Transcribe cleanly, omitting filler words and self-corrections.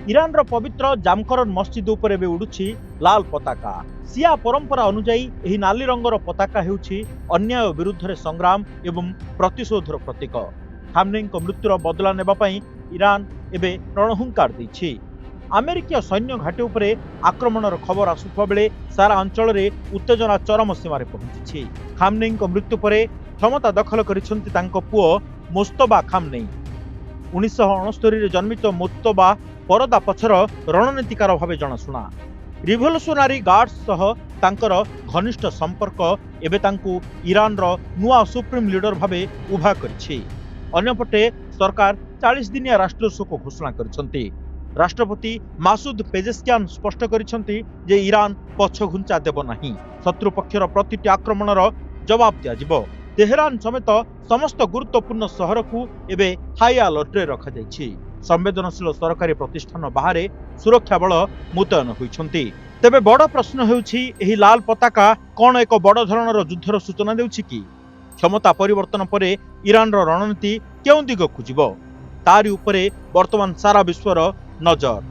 Iran पवित्र जामकरन मस्जिद उपर भी उड़ुछि लाल पताका। सिया परंपरा अनुजाई एही नाली रंगर पताका हेउछि अन्याय विरुद्ध रे संग्राम एवं प्रतिशोधर प्रतीक। खामनेई मृत्युर बदला नेबा पई ईरान एबे रणहुंकार दैछि। अमेरिकीय सैन्य घाटी उपरे आक्रमणर खबर आसुवा बेले सारा अंचल रे उत्तेजना चरम सीमार पहुंची। खामनेई मृत्यु परे क्षमता दखल करिसेंति तांको पुओ मुस्तबा खामनेई। 1969 जन्मित मुस्तबा परदा पछर रणनीतिकार भाव जनाशुना। रिभोल्यूशनरी गार्ड्स सह तांकर घनिष्ठ संपर्क एबे तांकु ईरान रो नुआ सुप्रीम लीडर भावे उभा करिछि। अन्यपटे सरकार 40 दिनिया राष्ट्रीय शोक घोषणा करिसंती। राष्ट्रपति मासूद पेजेस्कियान स्पष्ट करिसंती जे ईरान पछघुंचा देबो नाही। शत्रु पक्षर प्रतिटी आक्रमणर जवाब दिया जिवो। तेहरान समेत समस्त गुरुत्वपूर्ण सहर को एबे हाई अलर्ट रे रखा जायछि। संवेदनशील सरकारी प्रतिष्ठान बाहर सुरक्षा बल मुतयन होइछंती। तेबे बड़ प्रश्न हेउछि एही लाल पताका कोन एक बड़ धरणर युद्धर सूचना देउछि कि? क्षमता परिवर्तन परे ईरान रणनीति केउं दिगकु जिवो तारि उपरे वर्तमान सारा विश्वर नजर।